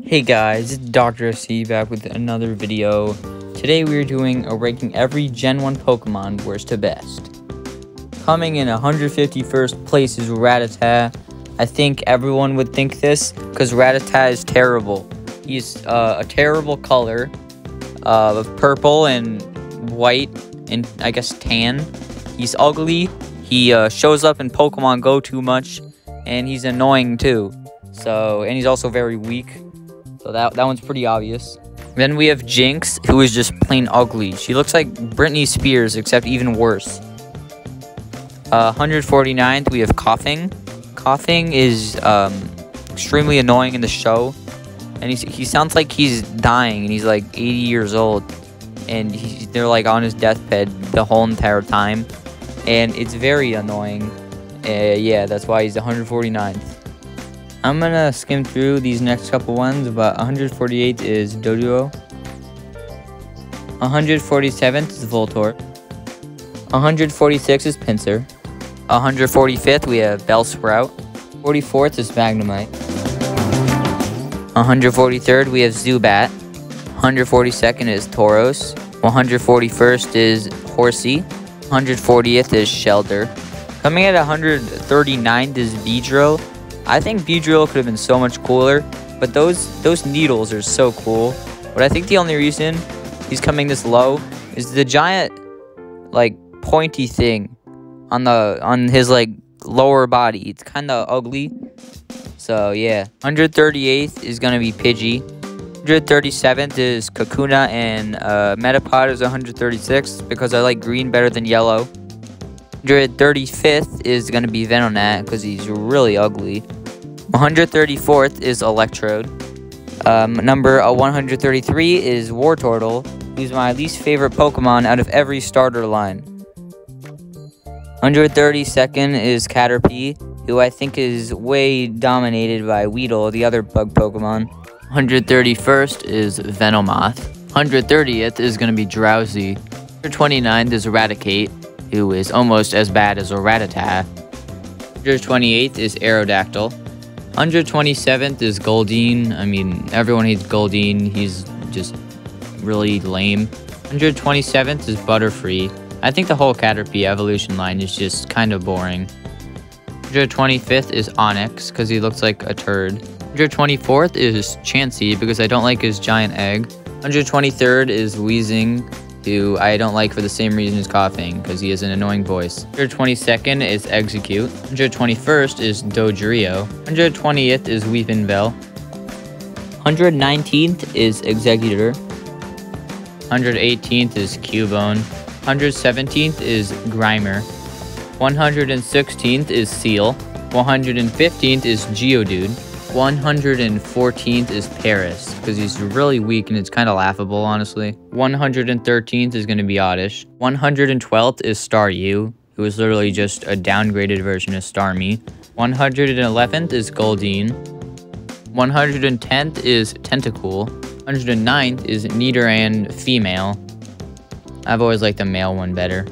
Hey guys, it's Dr. C back with another video. Today we are doing a ranking every Gen 1 Pokemon worst to best. Coming in 151st place is Rattata. I think everyone would think this because Rattata is terrible. He's a terrible color of purple and white and I guess tan. He's ugly. He shows up in Pokemon Go too much and he's annoying too. And he's also very weak. So that one's pretty obvious. Then we have Jinx, who is just plain ugly. She looks like Britney Spears, except even worse. 149th, we have Coughing. Coughing is extremely annoying in the show. And he sounds like he's dying, and he's like 80 years old. And they're like on his deathbed the whole entire time. And it's very annoying. Yeah, that's why he's 149th. I'm gonna skim through these next couple ones, but 148 is Doduo. 147th is Voltorb. 146 is Pinsir. 145th we have Bellsprout. 44th is Magnemite. 143rd we have Zubat. 142nd is Tauros. 141st is Horsey. 140th is Shelter. Coming at 139th is Beedrill. I think Beedrill could have been so much cooler, but those needles are so cool. But I think the only reason he's coming this low is the giant, like, pointy thing on his, like, lower body. It's kind of ugly. So, yeah. 138th is going to be Pidgey. 137th is Kakuna, and Metapod is 136th because I like green better than yellow. 135th is going to be Venonat because he's really ugly. 134th is Electrode. Number 133 is Wartortle, who's my least favorite Pokemon out of every starter line. 132nd is Caterpie, who I think is way dominated by Weedle, the other bug Pokemon. 131st is Venomoth. 130th is going to be Drowsy. 129th is Eradicate, who is almost as bad as a Rattata. 128th is Aerodactyl. 127th is Goldeen. I mean, everyone hates Goldeen. He's just really lame. 127th is Butterfree. I think the whole Caterpie evolution line is just kind of boring. 125th is Onix, because he looks like a turd. 124th is Chansey, because I don't like his giant egg. 123rd is Weezing, who I don't like for the same reason as Coughing, because he has an annoying voice. 122nd is Execute. 121st is Dodrio. 120th is Weepinbell. 119th is Executor. 118th is Cubone. 117th is Grimer. 116th is Seal. 115th is Geodude. 114th is Paris, because he's really weak and it's kind of laughable, honestly. 113th is going to be Oddish. 112th is Staryu, who is literally just a downgraded version of Starmie. 111th is Goldeen. 110th is Tentacool. 109th is Nidoran Female. I've always liked the male one better.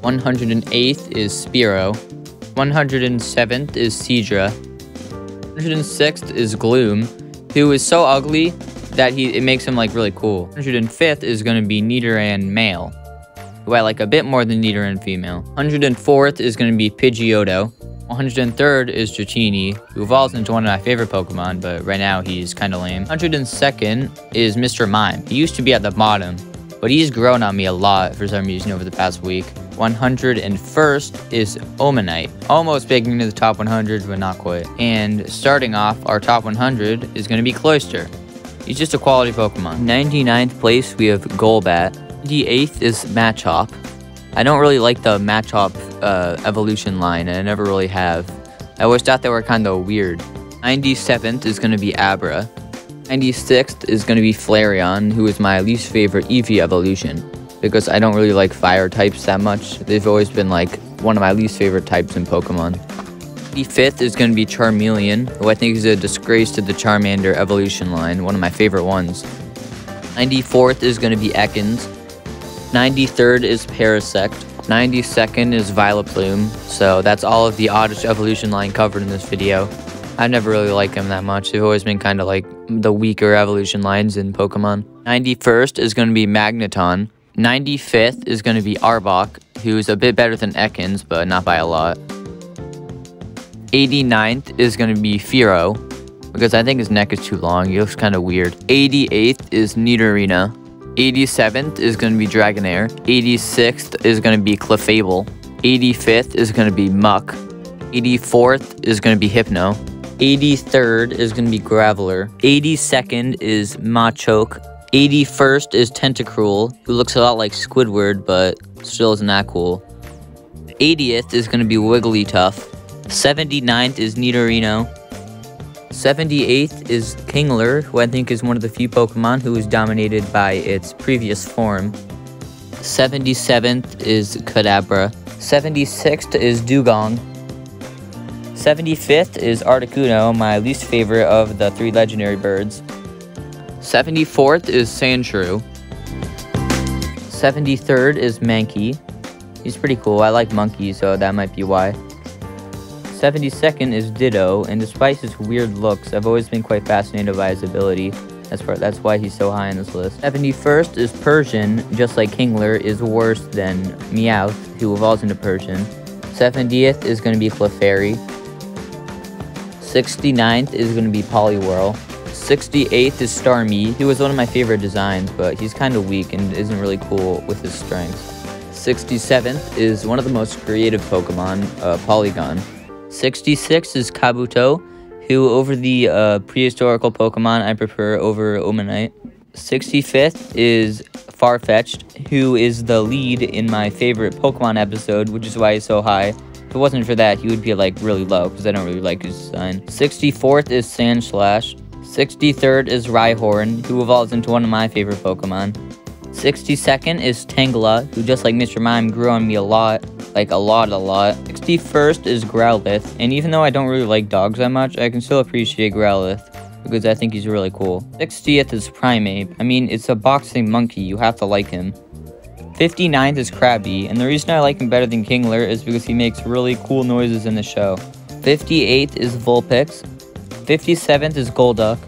108th is Spearow. 107th is Seadra. 106th is Gloom, who is so ugly that it makes him like really cool. 105th is going to be Nidoran Male, who I like a bit more than Nidoran Female. 104th is going to be Pidgeotto. 103rd is Dratini, who evolves into one of my favorite Pokemon, but right now he's kind of lame. 102nd is Mr. Mime. He used to be at the bottom, but he's grown on me a lot for some reason over the past week. 101st is Omanite, almost making into the top 100, but not quite. And starting off, our top 100 is going to be Cloyster. He's just a quality Pokemon. 99th place, we have Golbat. 98th is Machop. I don't really like the Machop evolution line, and I never really have. I always thought they were kind of weird. 97th is going to be Abra. 96th is going to be Flareon, who is my least favorite Eevee evolution, because I don't really like fire types that much. They've always been like one of my least favorite types in Pokemon. 95th is going to be Charmeleon, who I think is a disgrace to the Charmander evolution line, one of my favorite ones. 94th is going to be Ekans. 93rd is Parasect. 92nd is Vileplume. So that's all of the Oddish evolution line covered in this video. I never really liked him that much. They've always been kind of like the weaker evolution lines in Pokemon. 91st is going to be Magneton. 95th is going to be Arbok, who's a bit better than Ekans, but not by a lot. 89th is going to be Fearow, because I think his neck is too long. He looks kind of weird. 88th is Nidorina. 87th is going to be Dragonair. 86th is going to be Clefable. 85th is going to be Muck. 84th is going to be Hypno. 83rd is going to be Graveler. 82nd is Machoke. 81st is Tentacruel, who looks a lot like Squidward, but still isn't that cool. 80th is going to be Wigglytuff. 79th is Nidorino. 78th is Kingler, who I think is one of the few Pokemon who is dominated by its previous form. 77th is Kadabra. 76th is Dugong. 75th is Articuno, my least favorite of the 3 legendary birds. 74th is Sandshrew. 73rd is Mankey. He's pretty cool. I like monkeys, so that might be why. 72nd is Ditto, and despite his weird looks, I've always been quite fascinated by his ability. That's why he's so high on this list. 71st is Persian, just like Kingler, is worse than Meowth, who evolves into Persian. 70th is going to be Clefairy. 69th is going to be Poliwhirl. 68th is Starmie, who was one of my favorite designs, but he's kind of weak and isn't really cool with his strengths. 67th is one of the most creative Pokemon, Polygon. 66th is Kabuto, who over the prehistorical Pokemon I prefer over Omanite. 65th is Farfetch'd, who is the lead in my favorite Pokemon episode, which is why he's so high. If it wasn't for that, he would be like really low, because I don't really like his design. 64th is Sandslash. 63rd is Rhyhorn, who evolves into one of my favorite Pokemon. 62nd is Tangela, who just like Mr. Mime grew on me a lot. Like a lot. 61st is Growlithe, and even though I don't really like dogs that much, I can still appreciate Growlithe, because I think he's really cool. 60th is Primeape. I mean, it's a boxing monkey, you have to like him. 59th is Krabby, and the reason I like him better than Kingler is because he makes really cool noises in the show. 58th is Vulpix. 57th is Golduck,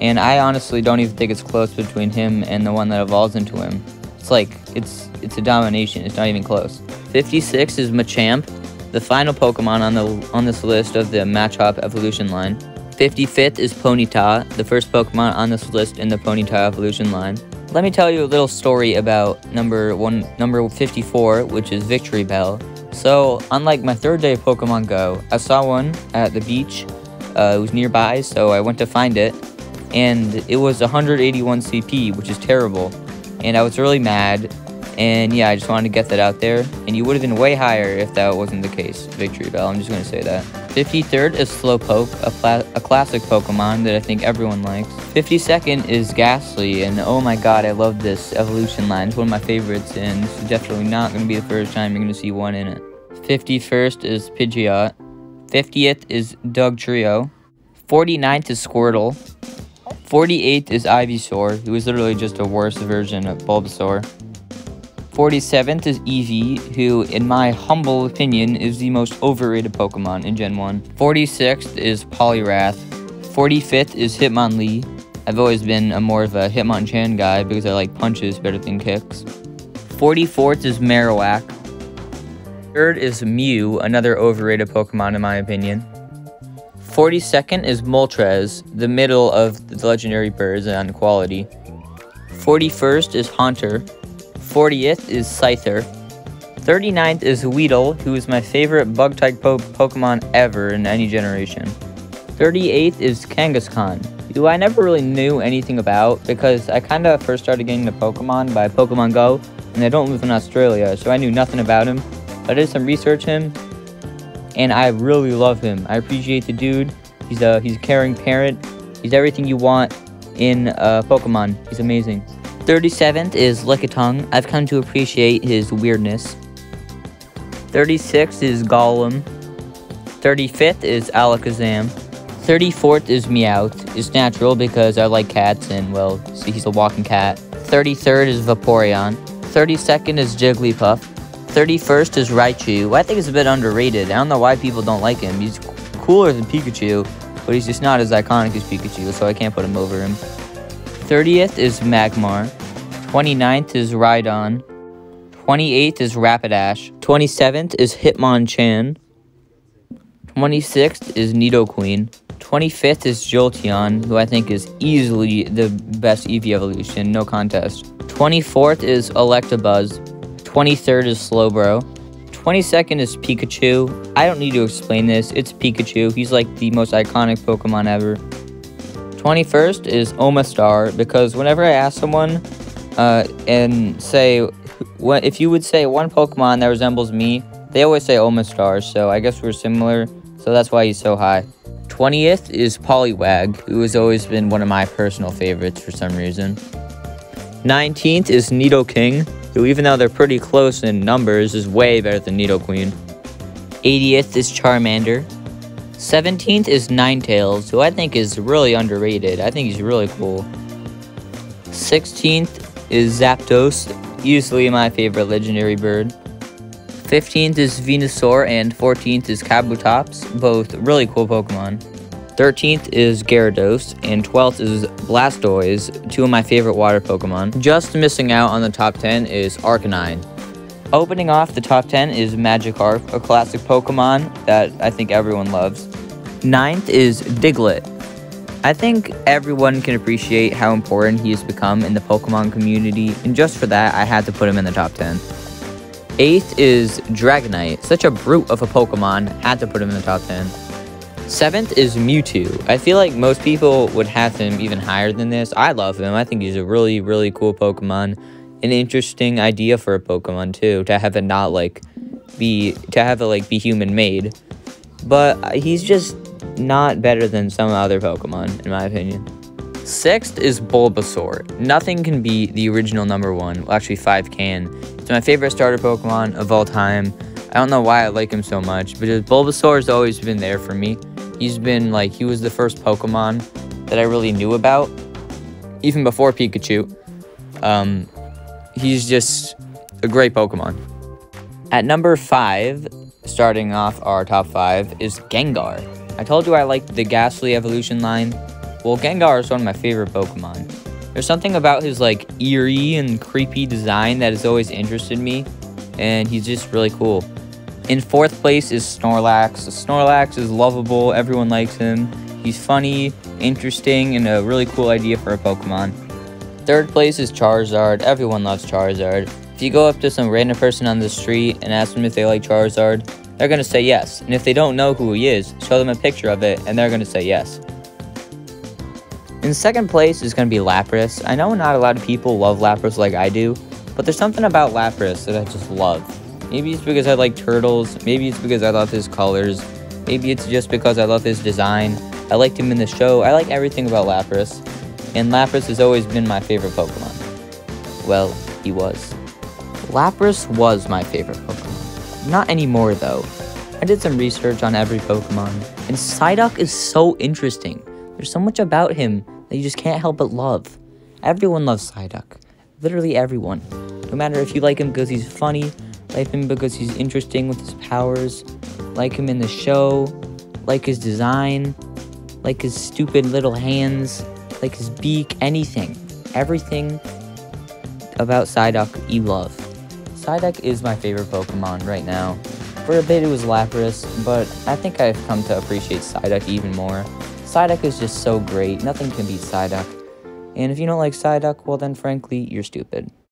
and I honestly don't even think it's close between him and the one that evolves into him. It's like, it's a domination, it's not even close. 56 is Machamp, the final Pokemon on this list of the Machop evolution line. 55th is Ponyta, the first Pokemon on this list in the Ponyta evolution line. Let me tell you a little story about number 54, which is Victory Bell. So, unlike my 3rd day of Pokemon Go, I saw one at the beach. It was nearby, so I went to find it, and it was 181 CP, which is terrible, and I was really mad, and yeah, I just wanted to get that out there, and you would have been way higher if that wasn't the case, Victory Bell, I'm just going to say that. 53rd is Slowpoke, a classic Pokemon that I think everyone likes. 52nd is Ghastly, and oh my god, I love this evolution line, it's one of my favorites, and this is definitely not going to be the first time you're going to see one in it. 51st is Pidgeot. 50th is Dugtrio. 49th is Squirtle. 48th is Ivysaur, who is literally just a worse version of Bulbasaur. 47th is Eevee, who, in my humble opinion, is the most overrated Pokemon in Gen 1. 46th is Poliwrath. 45th is Hitmonlee. I've always been more of a Hitmonchan guy because I like punches better than kicks. 44th is Marowak. 3rd is Mew, another overrated Pokemon in my opinion. 42nd is Moltres, the middle of the legendary birds on quality. 41st is Haunter. 40th is Scyther. 39th is Weedle, who is my favorite bug-type Pokemon ever in any generation. 38th is Kangaskhan, who I never really knew anything about because I kind of first started getting into Pokemon by Pokemon Go, and I don't live in Australia, so I knew nothing about him. I did some research him, and I really love him. I appreciate the dude. He's a caring parent. He's everything you want in Pokemon. He's amazing. 37th is Lickitung. I've come to appreciate his weirdness. 36th is Golem. 35th is Alakazam. 34th is Meowth. It's natural because I like cats, and well, see, he's a walking cat. 33rd is Vaporeon. 32nd is Jigglypuff. 31st is Raichu. I think it's a bit underrated. I don't know why people don't like him. He's cooler than Pikachu, but he's just not as iconic as Pikachu, so I can't put him over him. 30th is Magmar. 29th is Rhydon. 28th is Rapidash. 27th is Hitmonchan. 26th is Nidoqueen. 25th is Jolteon, who I think is easily the best Eevee evolution, no contest. 24th is Electabuzz. 23rd is Slowbro. 22nd is Pikachu. I don't need to explain this. It's Pikachu. He's like the most iconic Pokemon ever. 21st is Omastar, because whenever I ask someone and say, if you would say one Pokemon that resembles me, they always say Omastar, so I guess we're similar, so that's why he's so high. 20th is Poliwag, who has always been one of my personal favorites for some reason. 19th is Nidoking, who even though they're pretty close in numbers, is way better than Nidoqueen. 80th is Charmander. 17th is Ninetales, who I think is really underrated. I think he's really cool. 16th is Zapdos, easily my favorite legendary bird. 15th is Venusaur, and 14th is Kabutops, both really cool Pokemon. 13th is Gyarados, and 12th is Blastoise, two of my favorite water Pokemon. Just missing out on the top 10 is Arcanine. Opening off the top 10 is Magikarp, a classic Pokemon that I think everyone loves. 9th is Diglett. I think everyone can appreciate how important he has become in the Pokemon community, and just for that, I had to put him in the top 10. 8th is Dragonite, such a brute of a Pokemon, had to put him in the top 10. 7th is Mewtwo. I feel like most people would have him even higher than this. I love him. I think he's a really, really cool Pokemon. An interesting idea for a Pokemon too, to have it not be human made. But he's just not better than some other Pokemon, in my opinion. 6th is Bulbasaur. Nothing can beat the original number 1. Well, actually 5 can. It's my favorite starter Pokemon of all time. I don't know why I like him so much, but Bulbasaur has always been there for me. He was the first Pokemon that I really knew about, even before Pikachu. He's just a great Pokemon. At number 5, starting off our top 5, is Gengar. I told you I liked the Ghastly evolution line. Well, Gengar is one of my favorite Pokemon. There's something about his eerie and creepy design that has always interested me, and he's just really cool. In 4th place is Snorlax. Snorlax is lovable, everyone likes him. He's funny, interesting, and a really cool idea for a Pokemon. 3rd place is Charizard. Everyone loves Charizard. If you go up to some random person on the street and ask them if they like Charizard, they're going to say yes. And if they don't know who he is, show them a picture of it, and they're going to say yes. In 2nd place is going to be Lapras. I know not a lot of people love Lapras like I do, but there's something about Lapras that I just love. Maybe it's because I like turtles, maybe it's because I love his colors, maybe it's just because I love his design. I liked him in the show. I like everything about Lapras, and Lapras has always been my favorite Pokemon. Well, he was. Lapras was my favorite Pokemon. Not anymore, though. I did some research on every Pokemon, and Psyduck is so interesting. There's so much about him that you just can't help but love. Everyone loves Psyduck. Literally everyone. No matter if you like him because he's funny, like him because he's interesting with his powers, like him in the show, like his design, like his stupid little hands, like his beak, anything. Everything about Psyduck you love. Psyduck is my favorite Pokemon right now. For a bit it was Lapras, but I think I've come to appreciate Psyduck even more. Psyduck is just so great. Nothing can beat Psyduck. And if you don't like Psyduck, well then frankly, you're stupid.